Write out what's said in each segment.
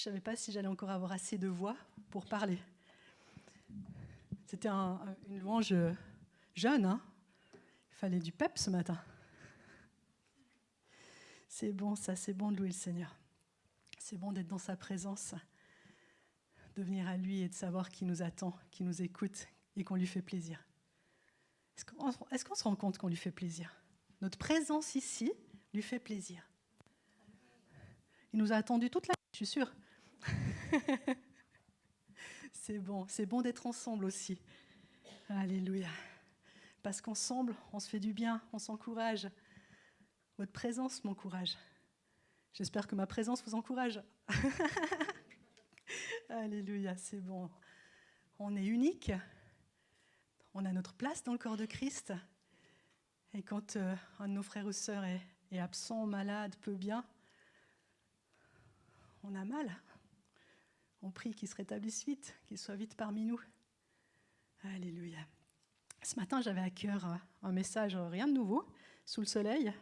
Je ne savais pas si j'allais encore avoir assez de voix pour parler. C'était une louange jeune, hein. Il fallait du pep ce matin. C'est bon ça, c'est bon de louer le Seigneur. C'est bon d'être dans sa présence, de venir à lui et de savoir qu'il nous attend, qu'il nous écoute et qu'on lui fait plaisir. Est-ce qu'on se rend compte qu'on lui fait plaisir? Notre présence ici lui fait plaisir. Il nous a attendus toute la nuit, je suis sûre. C'est bon d'être ensemble aussi. Alléluia. Parce qu'ensemble, on se fait du bien, on s'encourage. Votre présence m'encourage. J'espère que ma présence vous encourage. Alléluia, c'est bon. On est unique. On a notre place dans le corps de Christ. Et quand un de nos frères ou sœurs est absent, malade, peu bien, on a mal. On prie qu'il se rétablisse vite, qu'il soit vite parmi nous. Alléluia. Ce matin, j'avais à cœur un message, rien de nouveau, sous le soleil,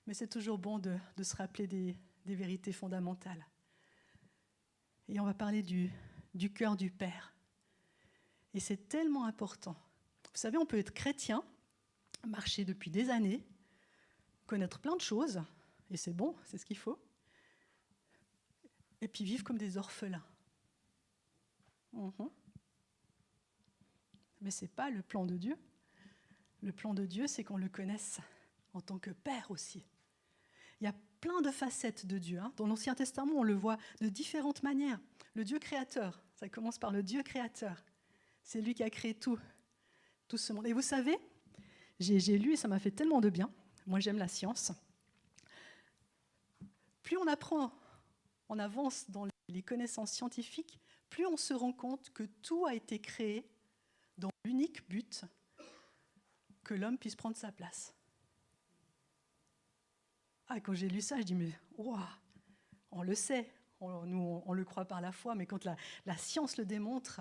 mais c'est toujours bon de se rappeler des vérités fondamentales. Et on va parler du cœur du Père. Et c'est tellement important. Vous savez, on peut être chrétien, marcher depuis des années, connaître plein de choses, et c'est bon, c'est ce qu'il faut, et puis vivre comme des orphelins. Mais ce n'est pas le plan de Dieu. Le plan de Dieu, c'est qu'on le connaisse en tant que Père aussi. Il y a plein de facettes de Dieu. Dans l'Ancien Testament, on le voit de différentes manières. Le Dieu créateur, ça commence par le Dieu créateur. C'est lui qui a créé tout ce monde. Et vous savez, j'ai lu et ça m'a fait tellement de bien. Moi, j'aime la science. Plus on apprend, on avance dans les connaissances scientifiques, plus on se rend compte que tout a été créé dans l'unique but que l'homme puisse prendre sa place. Quand j'ai lu ça, je dis, mais wow, on le sait, on le croit par la foi, mais quand la science le démontre,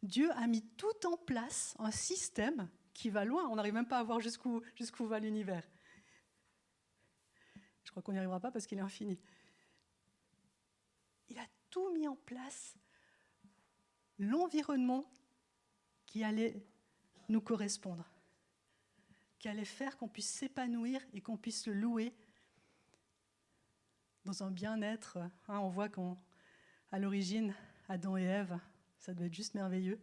Dieu a mis tout en place, un système qui va loin. On n'arrive même pas à voir jusqu'où va l'univers. Je crois qu'on n'y arrivera pas parce qu'il est infini. Il a tout mis en place, l'environnement qui allait nous correspondre, qui allait faire qu'on puisse s'épanouir et qu'on puisse le louer dans un bien-être. On voit qu'à l'origine, Adam et Ève, ça doit être juste merveilleux.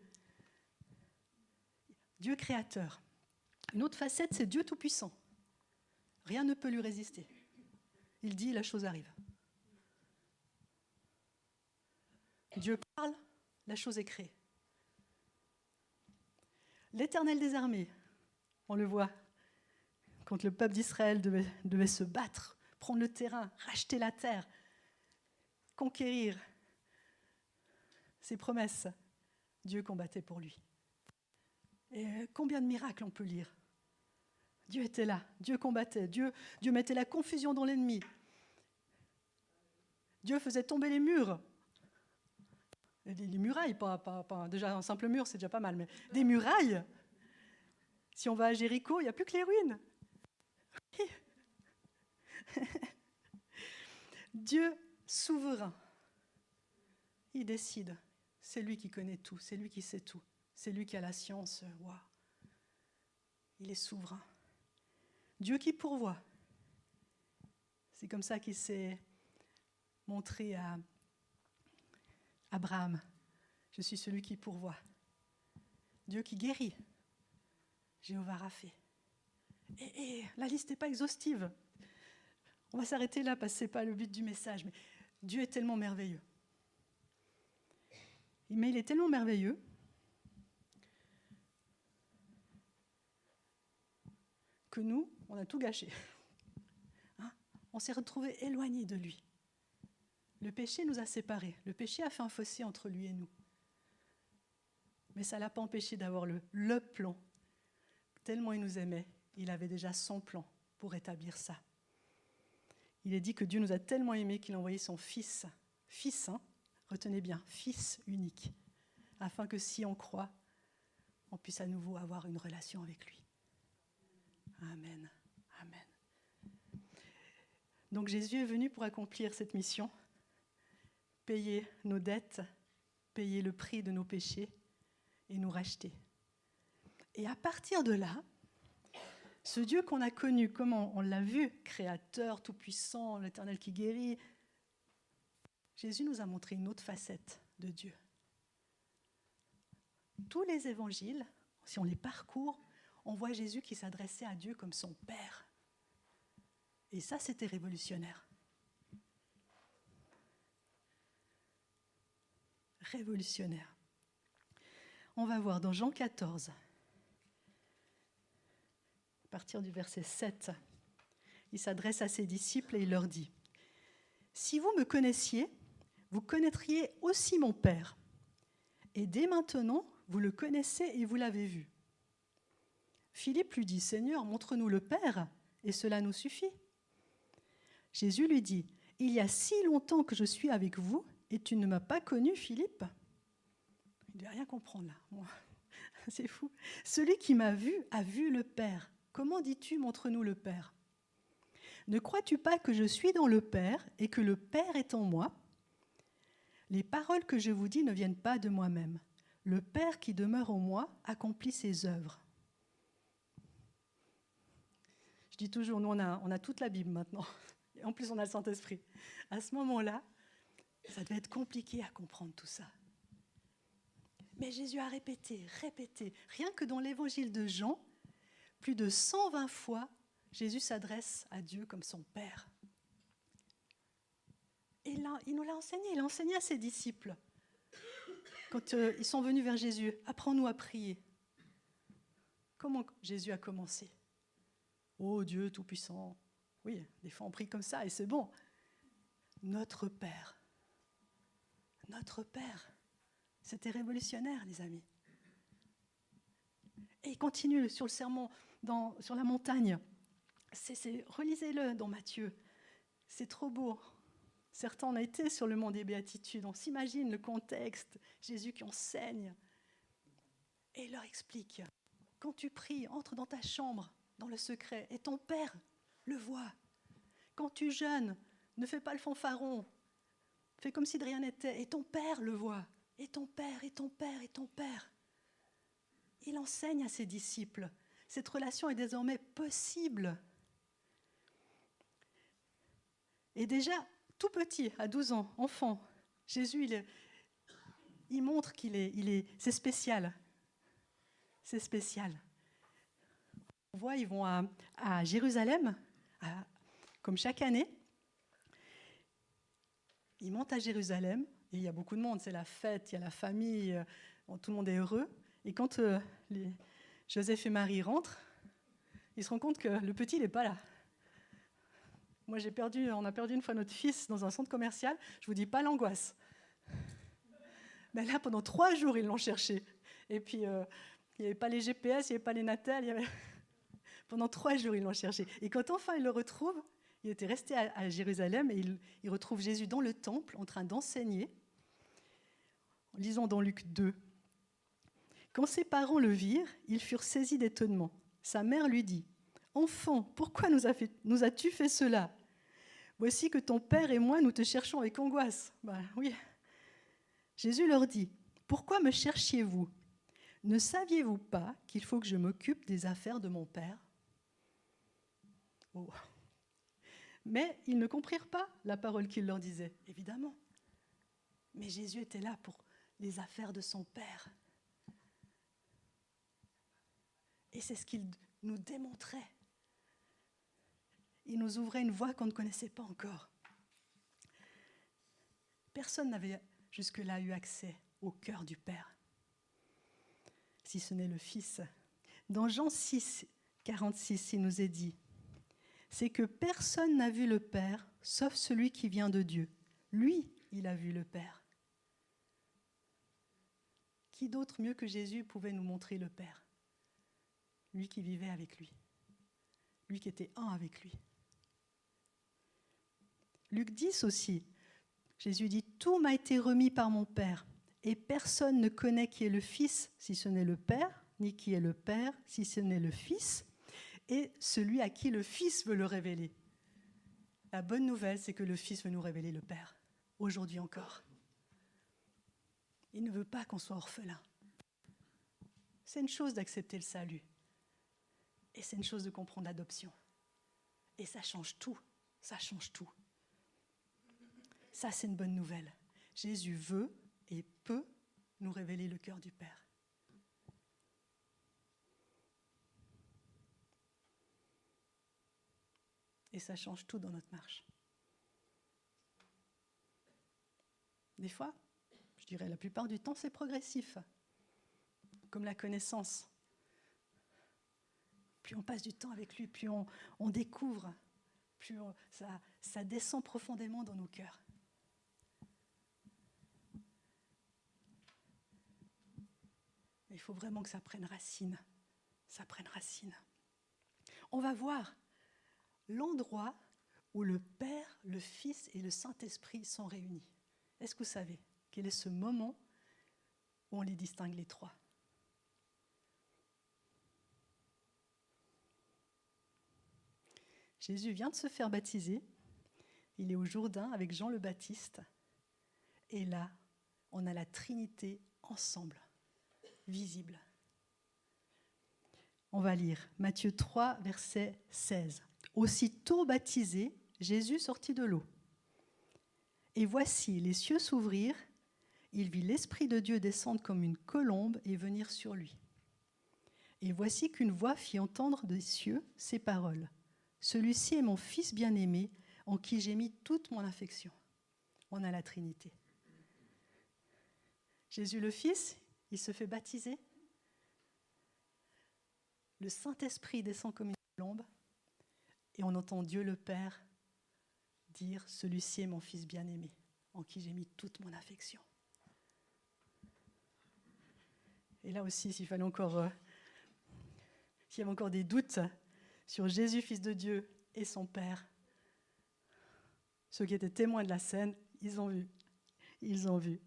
Dieu créateur. Une autre facette, c'est Dieu tout-puissant. Rien ne peut lui résister. Il dit, la chose arrive. Dieu parle, la chose est créée. L'Éternel des armées, on le voit, quand le peuple d'Israël devait se battre, prendre le terrain, racheter la terre, conquérir ses promesses, Dieu combattait pour lui. Et combien de miracles on peut lire? Dieu était là, Dieu combattait, Dieu mettait la confusion dans l'ennemi. Dieu faisait tomber les murs. Les murailles, déjà un simple mur, c'est déjà pas mal, mais des murailles. Si on va à Jéricho, il n'y a plus que les ruines. Dieu souverain, il décide. C'est lui qui connaît tout, c'est lui qui sait tout. C'est lui qui a la science. Wow. Il est souverain. Dieu qui pourvoit. C'est comme ça qu'il s'est montré à Abraham. Je suis celui qui pourvoit. Dieu qui guérit. Jéhovah Rapha. Et la liste n'est pas exhaustive. On va s'arrêter là parce que ce n'est pas le but du message. Mais Dieu est tellement merveilleux. Mais il est tellement merveilleux que nous, on a tout gâché. On s'est retrouvés éloignés de lui. Le péché nous a séparés. Le péché a fait un fossé entre lui et nous. Mais ça ne l'a pas empêché d'avoir le plan. Tellement il nous aimait, il avait déjà son plan pour établir ça. Il est dit que Dieu nous a tellement aimés qu'il a envoyé son Fils, retenez bien, Fils unique, afin que si on croit, on puisse à nouveau avoir une relation avec lui. Amen. Amen. Donc Jésus est venu pour accomplir cette mission, payer nos dettes, payer le prix de nos péchés et nous racheter. Et à partir de là, ce Dieu qu'on a connu, comme on l'a vu, créateur, tout-puissant, l'Éternel qui guérit, Jésus nous a montré une autre facette de Dieu. Tous les évangiles, si on les parcourt, on voit Jésus qui s'adressait à Dieu comme son Père. Et ça, c'était révolutionnaire. Révolutionnaire. On va voir dans Jean 14, à partir du verset 7, il s'adresse à ses disciples et il leur dit : « Si vous me connaissiez, vous connaîtriez aussi mon Père. Et dès maintenant, vous le connaissez et vous l'avez vu. » Philippe lui dit : « Seigneur, montre-nous le Père, et cela nous suffit. » Jésus lui dit : « Il y a si longtemps que je suis avec vous, et tu ne m'as pas connu, Philippe ?» Il ne devait rien comprendre là, moi. C'est fou. « Celui qui m'a vu a vu le Père. Comment dis-tu, montre-nous le Père ? Ne crois-tu pas que je suis dans le Père et que le Père est en moi ? Les paroles que je vous dis ne viennent pas de moi-même. Le Père qui demeure en moi accomplit ses œuvres. » Je dis toujours, nous on a toute la Bible maintenant. Et en plus on a le Saint-Esprit. À ce moment-là, ça devait être compliqué à comprendre tout ça. Mais Jésus a répété. Rien que dans l'évangile de Jean, plus de 120 fois, Jésus s'adresse à Dieu comme son Père. Et là, il nous l'a enseigné. Il a enseigné à ses disciples. Quand ils sont venus vers Jésus, « Apprends-nous à prier ». Comment Jésus a commencé ? « Oh Dieu Tout-Puissant ». Oui, des fois on prie comme ça et c'est bon. Notre Père. Notre Père. C'était révolutionnaire, les amis. Et il continue sur le sermon sur la montagne. Relisez-le dans Matthieu. C'est trop beau. Certains, on a été sur le mont des Béatitudes. On s'imagine le contexte. Jésus qui enseigne. Et il leur explique. Quand tu pries, entre dans ta chambre, dans le secret, et ton Père le voit. Quand tu jeûnes, ne fais pas le fanfaron. Fais comme si de rien n'était. Et ton Père le voit. Et ton Père, et ton Père, et ton Père. Il enseigne à ses disciples. Cette relation est désormais possible. Et déjà, tout petit, à 12 ans, enfant, Jésus, il montre c'est spécial. C'est spécial. On voit, ils vont à Jérusalem, comme chaque année. Ils montent à Jérusalem, et il y a beaucoup de monde, c'est la fête, il y a la famille, tout le monde est heureux. Et quand Joseph et Marie rentrent, ils se rendent compte que le petit, il n'est pas là. Moi, on a perdu une fois notre fils dans un centre commercial. Je ne vous dis pas l'angoisse. Mais là, pendant 3 jours, ils l'ont cherché. Et puis, il n'y avait pas les GPS, il n'y avait pas les Natel. Pendant 3 jours, ils l'ont cherché. Et quand enfin ils le retrouvent, il était resté à Jérusalem et il retrouve Jésus dans le temple en train d'enseigner. Lisons dans Luc 2. Quand ses parents le virent, ils furent saisis d'étonnement. Sa mère lui dit : « Enfant, pourquoi nous as-tu fait cela ? Voici que ton père et moi, nous te cherchons avec angoisse. » Oui. Jésus leur dit : « Pourquoi me cherchiez-vous ? Ne saviez-vous pas qu'il faut que je m'occupe des affaires de mon père ? » Oh. Mais ils ne comprirent pas la parole qu'il leur disait, évidemment. Mais Jésus était là pour les affaires de son Père. Et c'est ce qu'il nous démontrait. Il nous ouvrait une voie qu'on ne connaissait pas encore. Personne n'avait jusque-là eu accès au cœur du Père, si ce n'est le Fils. Dans Jean 6, 46, il nous est dit : « C'est que personne n'a vu le Père, sauf celui qui vient de Dieu. Lui, il a vu le Père. » Qui d'autre mieux que Jésus pouvait nous montrer le Père ? Lui qui vivait avec lui. Lui qui était un avec lui. Luc 10 aussi, Jésus dit : « Tout m'a été remis par mon Père, et personne ne connaît qui est le Fils si ce n'est le Père, ni qui est le Père si ce n'est le Fils, et celui à qui le Fils veut le révéler. » La bonne nouvelle, c'est que le Fils veut nous révéler le Père, aujourd'hui encore. Il ne veut pas qu'on soit orphelin. C'est une chose d'accepter le salut. Et c'est une chose de comprendre l'adoption. Et ça change tout. Ça change tout. Ça, c'est une bonne nouvelle. Jésus veut et peut nous révéler le cœur du Père. Et ça change tout dans notre marche. Des fois, je dirais la plupart du temps, c'est progressif, comme la connaissance. Plus on passe du temps avec lui, plus on découvre, ça descend profondément dans nos cœurs. Mais il faut vraiment que ça prenne racine. Ça prenne racine. On va voir l'endroit où le Père, le Fils et le Saint-Esprit sont réunis. Est-ce que vous savez quel est ce moment où on les distingue les trois ? Jésus vient de se faire baptiser. Il est au Jourdain avec Jean le Baptiste. Et là, on a la Trinité ensemble, visible. On va lire Matthieu 3, verset 16. « Aussitôt baptisé, Jésus sortit de l'eau. Et voici, les cieux s'ouvrirent, il vit l'Esprit de Dieu descendre comme une colombe et venir sur lui. Et voici qu'une voix fit entendre des cieux ces paroles. Celui-ci est mon Fils bien-aimé, en qui j'ai mis toute mon affection. » On a la Trinité. Jésus le Fils, il se fait baptiser. Le Saint-Esprit descend comme une colombe et on entend Dieu le Père dire « Celui-ci est mon Fils bien-aimé, en qui j'ai mis toute mon affection. » Et là aussi, s'il y avait encore des doutes sur Jésus, Fils de Dieu, et son Père, ceux qui étaient témoins de la scène, ils ont vu.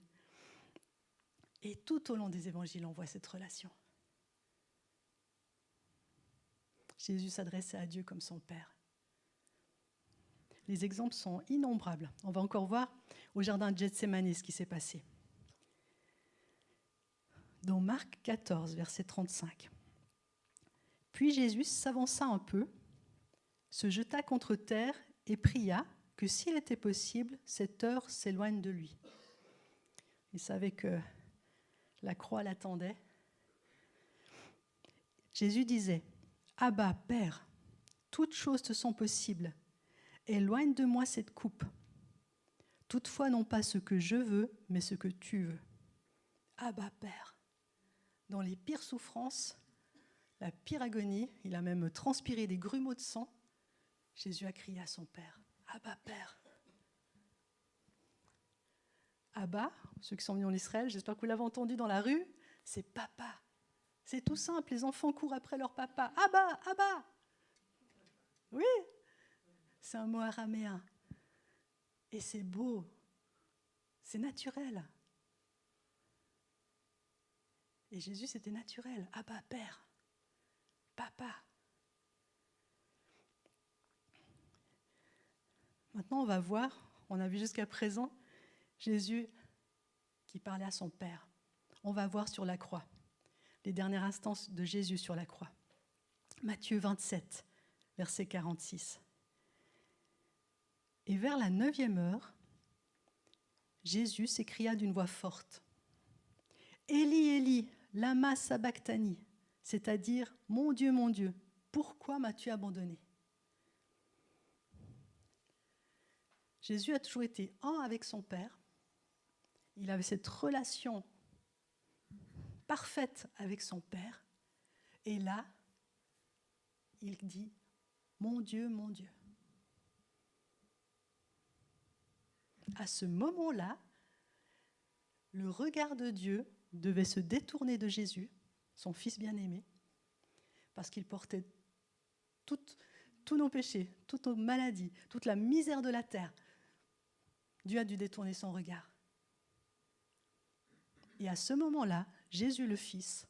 Et tout au long des évangiles, on voit cette relation. Jésus s'adressait à Dieu comme son Père. Les exemples sont innombrables. On va encore voir au jardin de Gethsémani ce qui s'est passé. Dans Marc 14, verset 35. « Puis Jésus s'avança un peu, se jeta contre terre et pria que s'il était possible, cette heure s'éloigne de lui. » Il savait que la croix l'attendait. Jésus disait « Abba, Père, toutes choses te sont possibles. Éloigne de moi cette coupe. Toutefois, non pas ce que je veux, mais ce que tu veux. » Abba, Père. Dans les pires souffrances, la pire agonie, il a même transpiré des grumeaux de sang, Jésus a crié à son Père, « Abba, Père !» Abba, ceux qui sont venus en Israël, j'espère que vous l'avez entendu dans la rue, c'est papa. C'est tout simple, les enfants courent après leur papa. « Abba, Abba !» Oui, c'est un mot araméen. Et c'est beau, c'est naturel. Et Jésus, c'était naturel. « Abba, Père !» Papa. Maintenant, on va voir, on a vu jusqu'à présent Jésus qui parlait à son Père. On va voir sur la croix, les dernières instances de Jésus sur la croix. Matthieu 27, verset 46. « Et vers la 9e heure, Jésus s'écria d'une voix forte. « Élie, Élie, lama sabachthani » c'est-à-dire « Mon Dieu, pourquoi m'as-tu abandonné ?» Jésus a toujours été un avec son Père. Il avait cette relation parfaite avec son Père. Et là, il dit « Mon Dieu, mon Dieu ». À ce moment-là, le regard de Dieu devait se détourner de Jésus, son Fils bien-aimé, parce qu'il portait tous nos péchés, toutes nos maladies, toute la misère de la terre. Dieu a dû détourner son regard. Et à ce moment-là, Jésus le Fils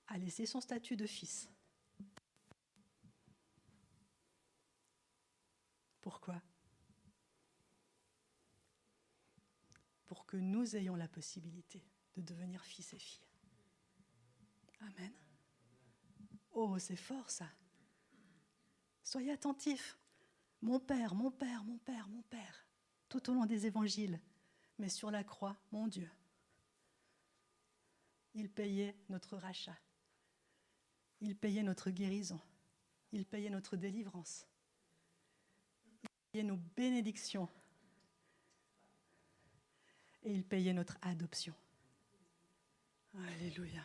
a laissé son statut de Fils. Pourquoi ? pour que nous ayons la possibilité de devenir fils et filles. Amen. Oh, c'est fort ça. Soyez attentifs. Mon Père, mon Père, mon Père, mon Père. Tout au long des évangiles. Mais sur la croix, mon Dieu. Il payait notre rachat. Il payait notre guérison. Il payait notre délivrance. Il payait nos bénédictions. Et il payait notre adoption. Alléluia.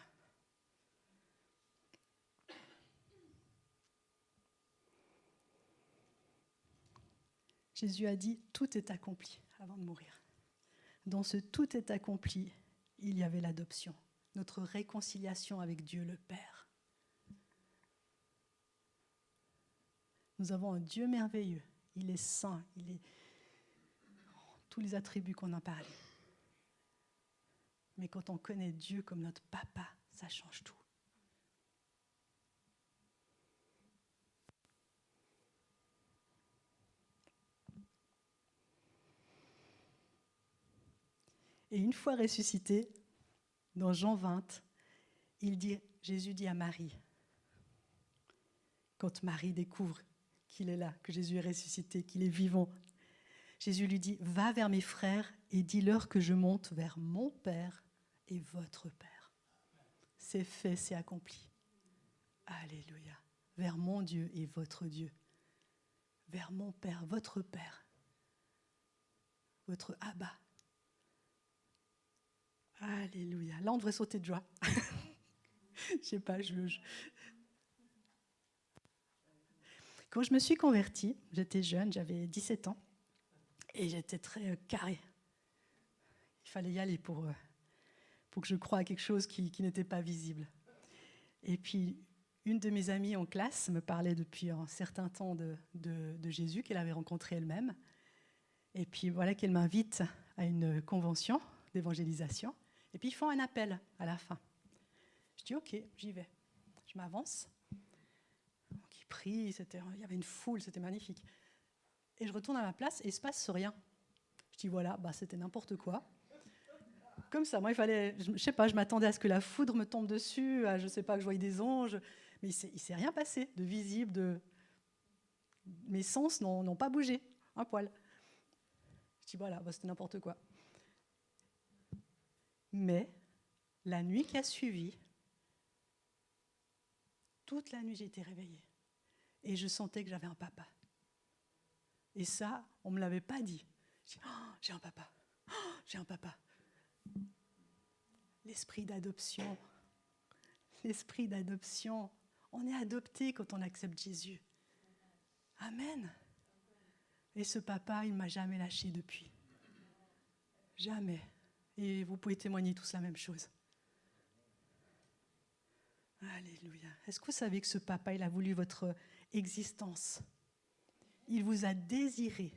Jésus a dit « Tout est accompli » avant de mourir. Dans ce « tout est accompli », il y avait l'adoption, notre réconciliation avec Dieu le Père. Nous avons un Dieu merveilleux. Il est saint, il est tous les attributs qu'on a parlé. Mais quand on connaît Dieu comme notre papa, ça change tout. Et une fois ressuscité, dans Jean 20, Jésus dit à Marie, quand Marie découvre qu'il est là, que Jésus est ressuscité, qu'il est vivant, Jésus lui dit, va vers mes frères et dis-leur que je monte vers mon Père et votre Père. C'est fait, c'est accompli. Alléluia. Vers mon Dieu et votre Dieu. Vers mon Père, votre Père. Votre Abba. Alléluia. Là, on devrait sauter de joie. Je sais pas, Quand je me suis convertie, j'étais jeune, j'avais 17 ans, et j'étais très carrée. Il fallait y aller pour que je croie à quelque chose qui n'était pas visible. Et puis, une de mes amies en classe me parlait depuis un certain temps de Jésus, qu'elle avait rencontré elle-même. Et puis, voilà qu'elle m'invite à une convention d'évangélisation. Et puis, ils font un appel à la fin. Je dis, OK, j'y vais. Je m'avance. Donc, ils prient, il y avait une foule, c'était magnifique. Et je retourne à ma place et il ne se passe rien. Je dis, voilà, c'était n'importe quoi. Comme ça, moi, il fallait, je ne sais pas, je m'attendais à ce que la foudre me tombe dessus, je ne sais pas, que je voyais des anges. Mais il ne s'est rien passé de visible. Mes sens n'ont pas bougé, un poil. Je dis, voilà, c'était n'importe quoi. Mais la nuit qui a suivi, toute la nuit, j'ai été réveillée. Et je sentais que j'avais un papa. Et ça, on ne me l'avait pas dit. Je dis, j'ai un papa. J'ai un papa. L'esprit d'adoption. L'esprit d'adoption. On est adopté quand on accepte Jésus. Amen. Et ce papa, il ne m'a jamais lâché depuis. Jamais. Et vous pouvez témoigner tous la même chose. Alléluia. Est-ce que vous savez que ce papa, il a voulu votre existence? Il vous a désiré.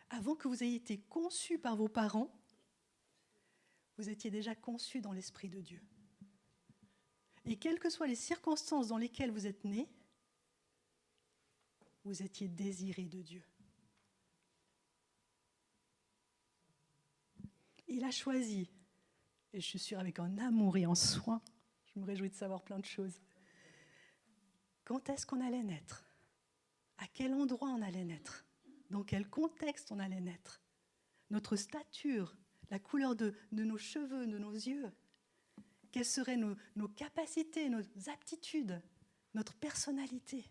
Avant que vous ayez été conçu par vos parents, vous étiez déjà conçu dans l'Esprit de Dieu. Et quelles que soient les circonstances dans lesquelles vous êtes nés, vous étiez désiré de Dieu. Il a choisi, et je suis sûre avec un amour et un soin, je me réjouis de savoir plein de choses. Quand est-ce qu'on allait naître? À quel endroit on allait naître? Dans quel contexte on allait naître? Notre stature, la couleur de nos cheveux, de nos yeux, quelles seraient nos capacités, nos aptitudes, notre personnalité?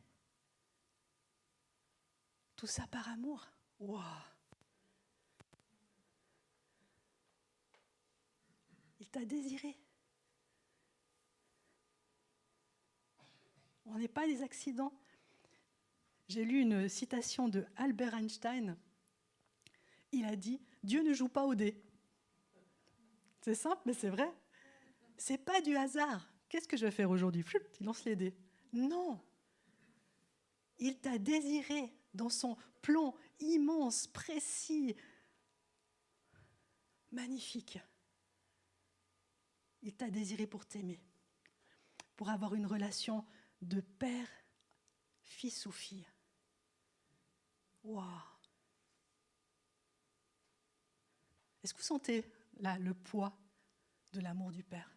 Tout ça par amour. Wow. Il t'a désiré. On n'est pas des accidents. J'ai lu une citation de Albert Einstein. Il a dit « Dieu ne joue pas au dé ». C'est simple, mais c'est vrai. C'est pas du hasard. Qu'est-ce que je vais faire aujourd'hui? Il lance les dés. Non. Il t'a désiré dans son plan immense, précis, magnifique. Il t'a désiré pour t'aimer, pour avoir une relation de père, fils ou fille. Waouh! Est-ce que vous sentez là le poids de l'amour du Père?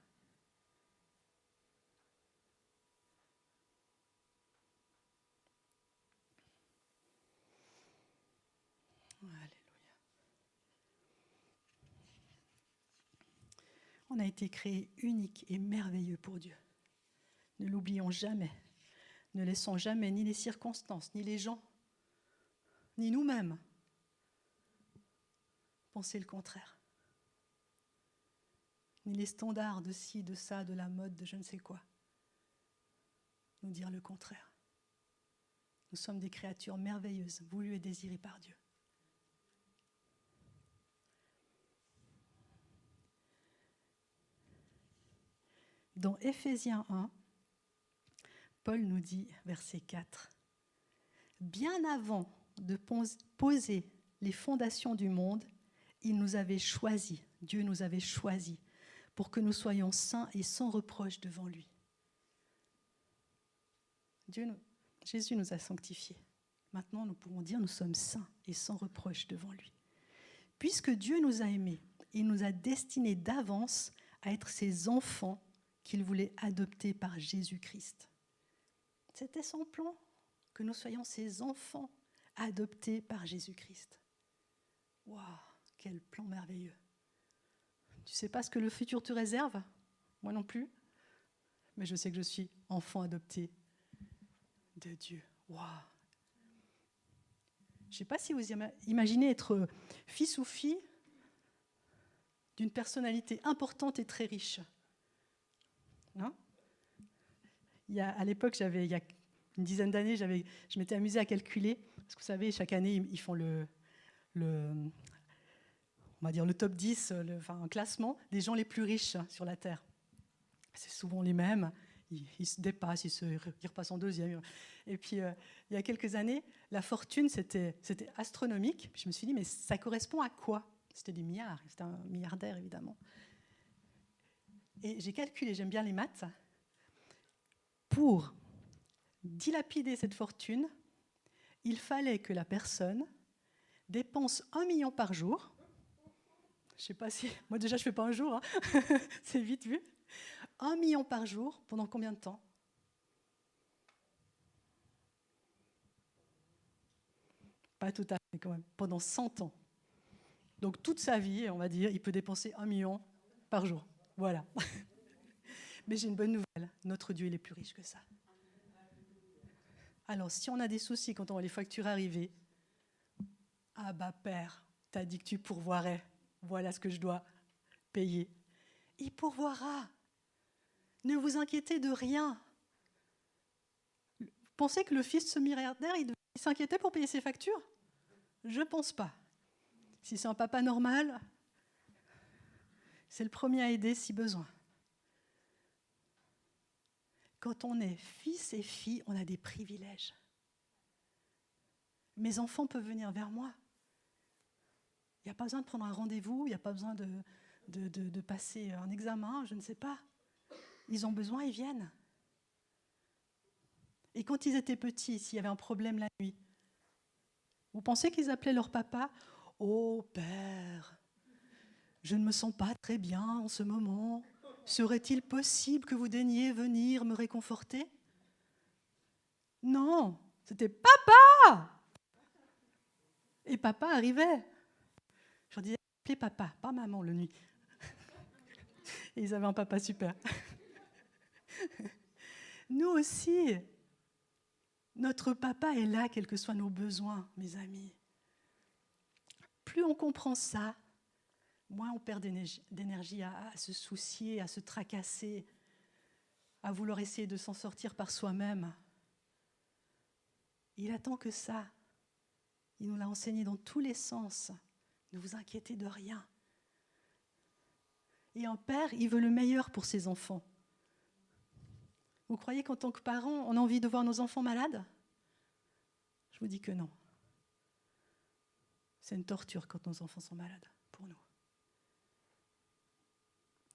Alléluia. On a été créés uniques et merveilleux pour Dieu. Ne l'oublions jamais. Ne laissons jamais ni les circonstances, ni les gens, ni nous-mêmes penser le contraire. Ni les standards de ci, de ça, de la mode, de je ne sais quoi. Nous dire le contraire. Nous sommes des créatures merveilleuses, voulues et désirées par Dieu. Dans Éphésiens 1, Paul nous dit, verset 4, « Bien avant de poser les fondations du monde, il nous avait choisis, Dieu nous avait choisis, pour que nous soyons saints et sans reproche devant lui. » Jésus nous a sanctifiés. Maintenant, nous pouvons dire nous sommes saints et sans reproche devant lui. Puisque Dieu nous a aimés, il nous a destinés d'avance à être ses enfants qu'il voulait adopter par Jésus-Christ. C'était son plan, que nous soyons ses enfants adoptés par Jésus-Christ. Waouh, quel plan merveilleux. Tu ne sais pas ce que le futur te réserve? Moi non plus. Mais je sais que je suis enfant adopté de Dieu. Waouh. Je ne sais pas si vous imaginez être fils ou fille d'une personnalité importante et très riche. Non? À l'époque, il y a une dizaine d'années, je m'étais amusée à calculer, parce que vous savez, chaque année, ils font on va dire le top 10, un classement des gens les plus riches sur la Terre. C'est souvent les mêmes, ils se dépassent, ils repassent en deuxième. Et puis, il y a quelques années, la fortune, c'était astronomique. Puis je me suis dit, mais ça correspond à quoi? C'était des milliards, c'était un milliardaire, évidemment. Et j'ai calculé, j'aime bien les maths, pour dilapider cette fortune, il fallait que la personne dépense 1 million par jour. Je ne sais pas si... Moi déjà, je ne fais pas un jour, hein. C'est vite vu. 1 million par jour, pendant combien de temps? Pas tout à fait quand même, pendant 100 ans. Donc toute sa vie, on va dire, il peut dépenser 1 million par jour. Voilà. Mais j'ai une bonne nouvelle, notre Dieu, il est plus riche que ça. Alors, si on a des soucis quand on voit les factures arriver, ah bah Père, t'as dit que tu pourvoirais, voilà ce que je dois payer. Il pourvoira. Ne vous inquiétez de rien. Vous pensez que le fils de ce milliardaire, il s'inquiétait pour payer ses factures? Je ne pense pas. Si c'est un papa normal, c'est le premier à aider si besoin. Quand on est fils et fille, on a des privilèges. Mes enfants peuvent venir vers moi. Il n'y a pas besoin de prendre un rendez-vous, il n'y a pas besoin de passer un examen, je ne sais pas. Ils ont besoin, ils viennent. Et quand ils étaient petits, s'il y avait un problème la nuit, vous pensez qu'ils appelaient leur papa? « Oh Père, je ne me sens pas très bien en ce moment. Serait-il possible que vous daigniez venir me réconforter ?» Non, c'était « Papa !» Et papa arrivait. Je leur disais « Appelez papa, pas maman le nuit. » Et ils avaient un papa super. Nous aussi, notre papa est là, quels que soient nos besoins, mes amis. Plus on comprend ça, moins on perd d'énergie à se soucier, à se tracasser, à vouloir essayer de s'en sortir par soi-même. Il attend que ça. Il nous l'a enseigné dans tous les sens. Ne vous inquiétez de rien. Et un père, il veut le meilleur pour ses enfants. Vous croyez qu'en tant que parents, on a envie de voir nos enfants malades? Je vous dis que non. C'est une torture quand nos enfants sont malades pour nous.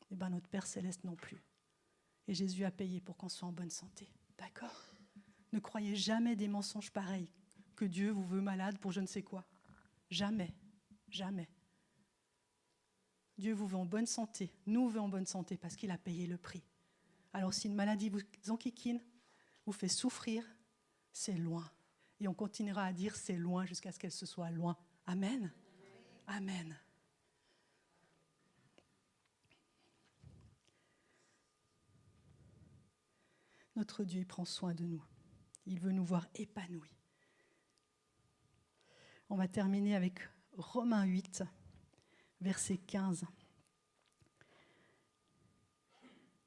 Eh bien, notre Père Céleste non plus. Et Jésus a payé pour qu'on soit en bonne santé. D'accord? Ne croyez jamais des mensonges pareils, que Dieu vous veut malade pour je ne sais quoi. Jamais. Jamais. Dieu vous veut en bonne santé, nous veut en bonne santé parce qu'il a payé le prix. Alors si une maladie vous enquiquine, vous fait souffrir, c'est loin. Et on continuera à dire c'est loin jusqu'à ce qu'elle se soit loin. Amen. Amen. Notre Dieu, il prend soin de nous. Il veut nous voir épanouis. On va terminer avec Romains 8, verset 15.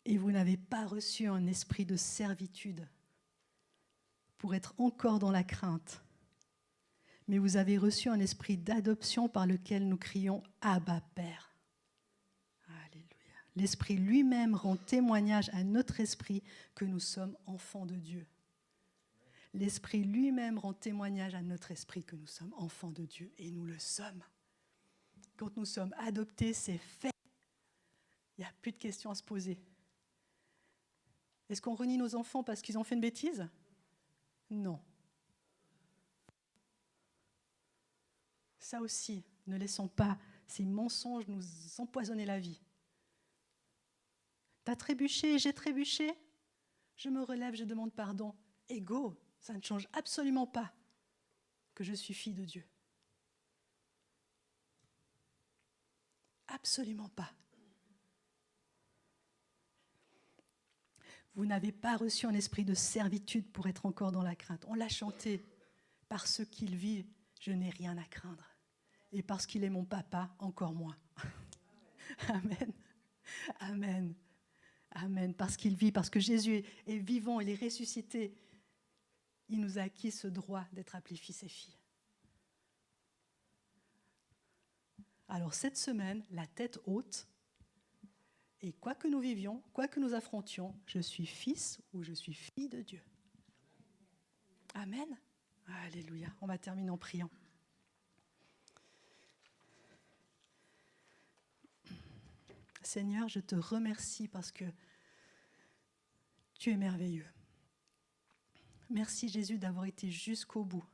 Et vous n'avez pas reçu un esprit de servitude pour être encore dans la crainte, mais vous avez reçu un esprit d'adoption par lequel nous crions « Abba, Père ». Alléluia. L'Esprit lui-même rend témoignage à notre esprit que nous sommes enfants de Dieu. L'Esprit lui-même rend témoignage à notre esprit que nous sommes enfants de Dieu, et nous le sommes. Quand nous sommes adoptés, c'est fait. Il n'y a plus de questions à se poser. Est-ce qu'on renie nos enfants parce qu'ils ont fait une bêtise ? Non. Ça aussi, ne laissons pas ces mensonges nous empoisonner la vie. T'as trébuché, j'ai trébuché. Je me relève, je demande pardon. Et go, ça ne change absolument pas que je suis fille de Dieu. Absolument pas. Vous n'avez pas reçu un esprit de servitude pour être encore dans la crainte. On l'a chanté. Parce qu'il vit, je n'ai rien à craindre. Et parce qu'il est mon papa, encore moins. Amen. Amen. Amen. Parce qu'il vit, parce que Jésus est vivant, il est ressuscité. Il nous a acquis ce droit d'être appelés fils et filles. Alors cette semaine, la tête haute, et quoi que nous vivions, quoi que nous affrontions, je suis fils ou je suis fille de Dieu. Amen. Alléluia. On va terminer en priant. Seigneur, je te remercie parce que tu es merveilleux. Merci Jésus d'avoir été jusqu'au bout,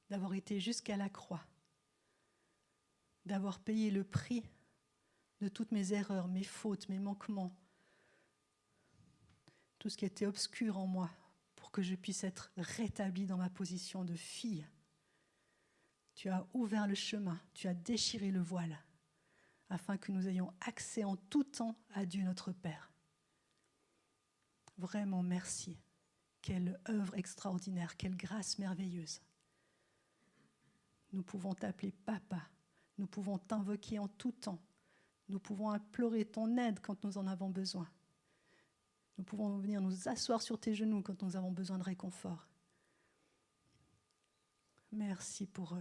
d'avoir été jusqu'à la croix, d'avoir payé le prix de toutes mes erreurs, mes fautes, mes manquements, tout ce qui était obscur en moi pour que je puisse être rétablie dans ma position de fille. Tu as ouvert le chemin, tu as déchiré le voile afin que nous ayons accès en tout temps à Dieu notre Père. Vraiment merci. Quelle œuvre extraordinaire, quelle grâce merveilleuse. Nous pouvons t'appeler Papa, nous pouvons t'invoquer en tout temps, nous pouvons implorer ton aide quand nous en avons besoin. Nous pouvons venir nous asseoir sur tes genoux quand nous avons besoin de réconfort. Merci pour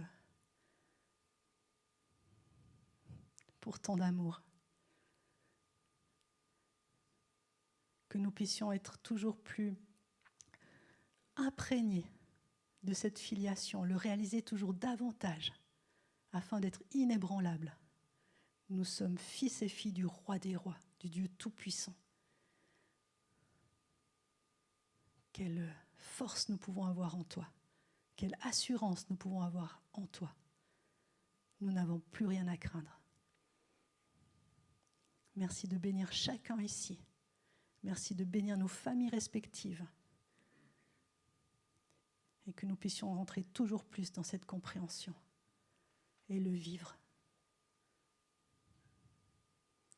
tant d'amour. Que nous puissions être toujours plus imprégnés de cette filiation, le réaliser toujours davantage, afin d'être inébranlables. Nous sommes fils et filles du roi des rois, du Dieu tout-puissant. Quelle force nous pouvons avoir en toi, quelle assurance nous pouvons avoir en toi. Nous n'avons plus rien à craindre. Merci de bénir chacun ici. Merci de bénir nos familles respectives. Et que nous puissions rentrer toujours plus dans cette compréhension et le vivre.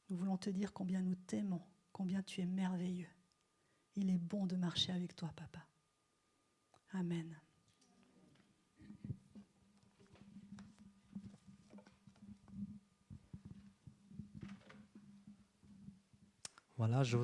Nous voulons te dire combien nous t'aimons, combien tu es merveilleux. Il est bon de marcher avec toi, Papa. Amen. Voilà, je vous